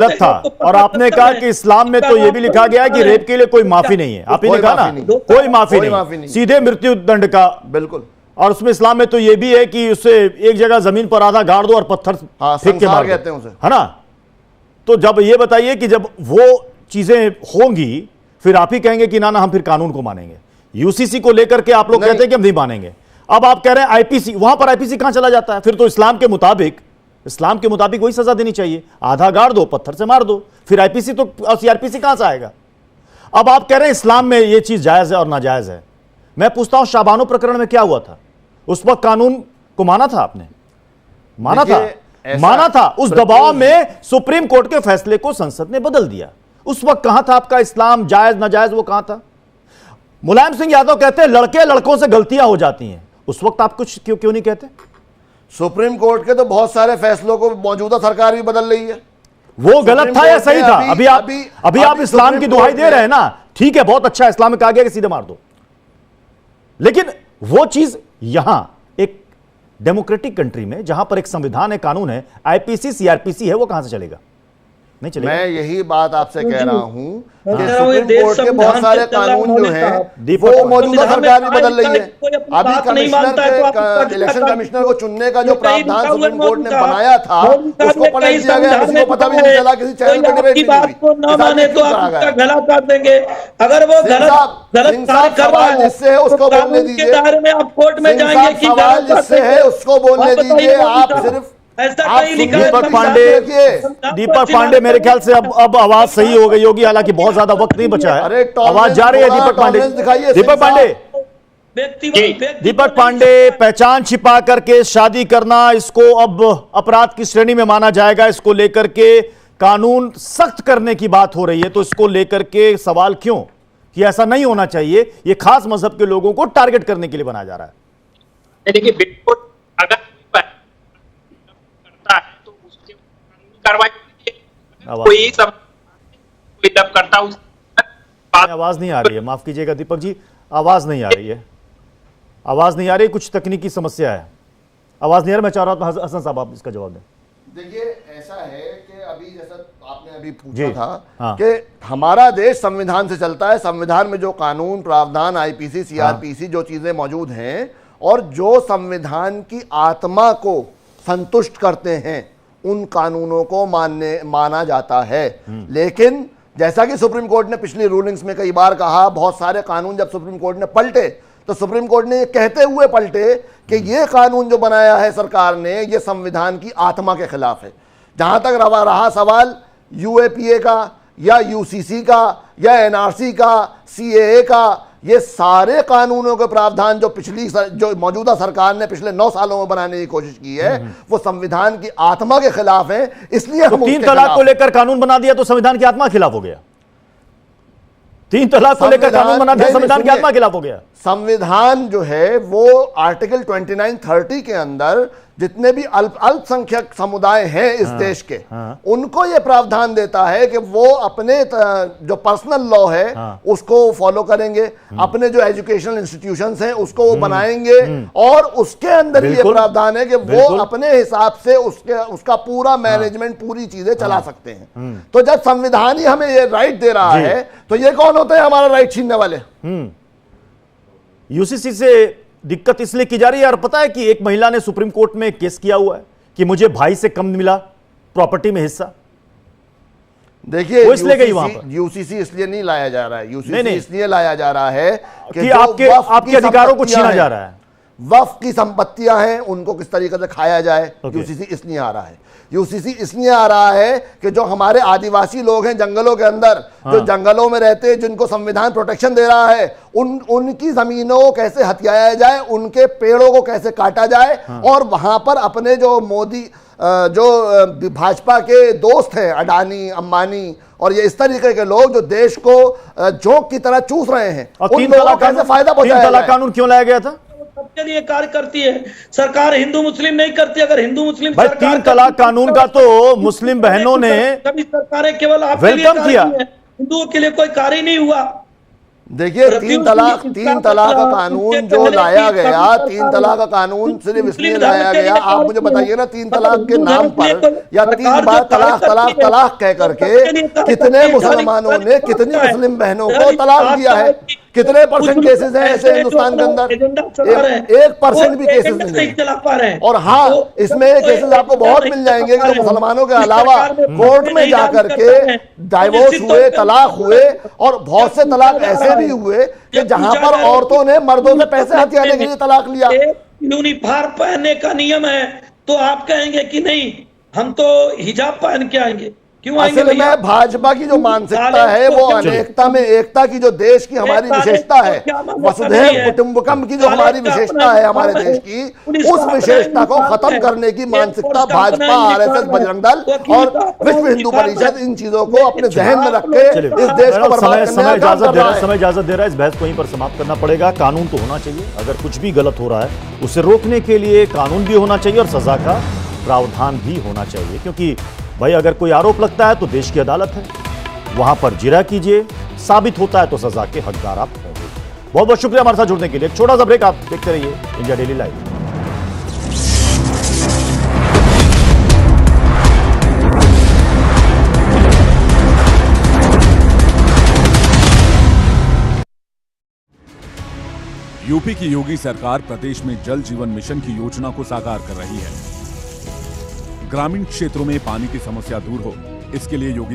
गलत था। और आपने कहा कि इस्लाम में तो यह भी लिखा गया है कि रेप के लिए कोई माफी नहीं है। आप ही ने कहा ना, कोई माफी नहीं, सीधे मृत्यु दंड का। बिल्कुल। और उसमें इस्लाम में तो यह भी है कि उससे एक जगह जमीन पर आधा गाड़ दो और पत्थर फेंक के मार कहते हैं उसे, है ना। तो जब ये बताइए कि जब वो चीजें होंगी फिर आप ही कहेंगे कि ना हम फिर कानून को मानेंगे। यूसीसी को लेकर के आप लोग कहते हैं कि हम नहीं मानेंगे, अब आप कह रहे हैं आईपीसी, वहां पर आईपीसी कहां चला जाता है? फिर तो इस्लाम के मुताबिक वही सजा देनी चाहिए, आधा गाड़ दो पत्थर से मार दो, फिर आईपीसी तो सीआरपीसी कहां से आएगा? अब आप कह रहे हैं इस्लाम में यह चीज जायज है और नाजायज है। मैं पूछता हूं शाबानो प्रकरण में क्या हुआ था? उस वक्त कानून को माना था आपने? माना था। उस दबाव में सुप्रीम कोर्ट के फैसले को संसद ने बदल दिया। उस वक्त कहां था आपका इस्लाम जायज नाजायज, वो कहां था? मुलायम सिंह यादव कहते हैं लड़के लड़कों से गलतियां हो जाती हैं, उस वक्त आप कुछ क्यों नहीं कहते? सुप्रीम कोर्ट के तो बहुत सारे फैसलों को मौजूदा सरकार भी बदल रही है। वो गलत था या सही था? अभी आप इस्लाम की दुहाई दे रहे हैं ना, ठीक है, बहुत अच्छा, इस्लाम में कहा गया कि सीधे मार दो, लेकिन वो चीज यहां एक डेमोक्रेटिक कंट्री में जहां पर एक संविधान है, कानून है, आईपीसी सीआरपीसी है, वो कहां से चलेगा? नहीं चलेगा। मैं यही बात आपसे कह रहा हूं कि सुप्रीम कोर्ट के बहुत सारे कानून जो हैं वो मौजूदा सरकार भी बदल रही है। अभी इलेक्शन कमिश्नर को चुनने का जो प्रावधान सुप्रीम कोर्ट ने बनाया था उसको पलट दिया गया, किसी को पता भी नहीं चला, किसी चैनल पर डिबेट नहीं हुई। गला काट देंगे अगर वो गलत कर रहा है, जिससे है उसको बोलने दीजिए, आप कोर्ट में जाएंगे कि सवाल जिससे है उसको बोलने दीजिए। आप सिर्फ दीपक पांडे मेरे ख्याल से अब आवाज सही हो गई होगी, हालांकि बहुत ज्यादा वक्त नहीं बचा है, आवाज जा रही है। दीपक पांडे पहचान छिपा करके शादी करना, इसको अब अपराध की श्रेणी में माना जाएगा। इसको लेकर के कानून सख्त करने की बात हो रही है, तो इसको लेकर के सवाल क्यों कि ऐसा नहीं होना चाहिए? ये खास मजहब के लोगों को टारगेट करने के लिए बनाया जा रहा है। देखिए, बिल्कुल अगर आवाज नहीं आ रही है, माफ कीजिएगा दीपक जी, आवाज नहीं आ रही है, आवाज नहीं आ रही, कुछ तकनीकी समस्या है, आवाज नहीं आ रही। मैं चाह रहा था हसन साहब आप इसका जवाब दें। देखिए, ऐसा है कि अभी जैसा आपने अभी पूछा था कि हमारा देश संविधान से चलता है। संविधान में जो कानून प्रावधान आईपीसी सीआरपीसी जो चीजें मौजूद हैं और जो संविधान की आत्मा को संतुष्ट करते हैं उन कानूनों को माना जाता है। लेकिन जैसा कि सुप्रीम कोर्ट ने पिछली रूलिंग्स में कई बार कहा, बहुत सारे कानून जब सुप्रीम कोर्ट ने पलटे तो सुप्रीम कोर्ट ने ये कहते हुए पलटे कि ये कानून जो बनाया है सरकार ने ये संविधान की आत्मा के खिलाफ है। जहां तक रहा सवाल यूएपीए का या यूसीसी का या एनआरसी का, सीएए का, ये सारे कानूनों के प्रावधान जो मौजूदा सरकार ने पिछले 9 सालों में बनाने की कोशिश की है वो संविधान की आत्मा के खिलाफ है। इसलिए हम 3 तलाक को लेकर कानून बना दिया तो संविधान की आत्मा के खिलाफ हो गया। 3 तलाक को लेकर कानून बना दिया, संविधान की आत्मा के खिलाफ हो गया। संविधान जो है वो आर्टिकल 2930 के अंदर जितने भी अल्पसंख्यक समुदाय हैं इस देश के, उनको ये प्रावधान देता है कि वो अपने जो पर्सनल लॉ है उसको फॉलो करेंगे, अपने जो एजुकेशनल इंस्टीट्यूशंस हैं उसको वो बनाएंगे और उसके अंदर ये प्रावधान है कि वो अपने हिसाब से उसका पूरा मैनेजमेंट, पूरी चीजें चला सकते हैं। तो जब संविधान ही हमें ये राइट दे रहा है तो ये कौन होते हैं हमारा राइट छीनने वाले? यूसीसी से दिक्कत इसलिए की जा रही है, और पता है कि एक महिला ने सुप्रीम कोर्ट में केस किया हुआ है कि मुझे भाई से कम मिला प्रॉपर्टी में हिस्सा। देखिए, वो इसलिए गई वहां पर। यूसीसी इसलिए नहीं लाया जा रहा है, यूसीसी इसलिए लाया जा रहा है कि आपके अधिकारों को छीना जा रहा है। वक्फ की संपत्तियां हैं उनको किस तरीके से खाया जाए, यूसीसी इसलिए आ रहा है। यूसीसी इसलिए आ रहा है कि जो हमारे आदिवासी लोग हैं जंगलों के अंदर, जो जंगलों में रहते हैं, जिनको संविधान प्रोटेक्शन दे रहा है, उनकी जमीनों को कैसे हथियाया जाए, उनके पेड़ों को कैसे काटा जाए, और वहां पर अपने जो मोदी जो भाजपा के दोस्त हैं अडानी अंबानी और ये इस तरीके के लोग जो देश को जोंक की तरह चूस रहे हैं, उन लोगों को कैसे फायदा पहुंचाया जाए। 3 तलाक कानून क्यों लाया गया था? सबके लिए कार्य करती है सरकार, हिंदू मुस्लिम नहीं करती। अगर हिंदू मुस्लिम भाई 3 तलाक कानून का तो मुस्लिम बहनों ने सभी सरकारें केवल आपके लिए वेलकम किया, हिंदुओं के लिए कोई कार्य नहीं हुआ। देखिए, तीन तलाक का कानून जो लाया गया, 3 तलाक का कानून सिर्फ इसलिए लाया गया, आप मुझे बताइए ना, 3 तलाक के नाम पर या 3 बार तलाक तलाक तलाक कह करके कितने मुसलमानों ने कितनी मुस्लिम बहनों को तलाक दिया है? कितने परसेंट केसेस हैं ऐसे हिंदुस्तान के अंदर? 1% भी केसेस नहीं है। और हाँ, इसमें केसेस आपको बहुत मिल जाएंगे कि जो मुसलमानों के अलावा कोर्ट में जाकर के डाइवोर्स हुए, तलाक हुए, और बहुत से तलाक ऐसे भी हुए कि जहां पर औरतों ने मर्दों से पैसे हथियाने के लिए तलाक लिया। यूनिफॉर्म पहनने का नियम है तो आप कहेंगे कि नहीं, हम तो हिजाब पहन के आएंगे। क्यों आएंगे? असल में भाजपा की जो मानसिकता है वो अनेकता में एकता की जो देश की हमारी विशेषता है, वसुधैव कुटुंबकम की जो हमारी विशेषता है हमारे देश की, उस विशेषता को खत्म करने की मानसिकता भाजपा, आरएसएस, बजरंग दल और विश्व हिंदू परिषद इन चीजों को अपने जहन में रख के इस देश को बर्बाद करने का काम कर रहा है। समय इजाजत दे रहा है, इस बहस को यहीं पर समाप्त करना पड़ेगा। कानून तो होना चाहिए, अगर कुछ भी गलत हो रहा है उसे रोकने के लिए कानून भी होना चाहिए और सजा का प्रावधान भी होना चाहिए, क्योंकि भाई अगर कोई आरोप लगता है तो देश की अदालत है, वहां पर जिरा कीजिए, साबित होता है तो सजा के हकदार आप होंगे। बहुत बहुत शुक्रिया हमारे साथ जुड़ने के लिए। एक छोटा सा ब्रेक, आप देखते रहिए इंडिया डेली लाइव। यूपी की योगी सरकार प्रदेश में जल जीवन मिशन की योजना को साकार कर रही है। ग्रामीण क्षेत्रों में पानी की समस्या दूर हो, इसके लिए योगी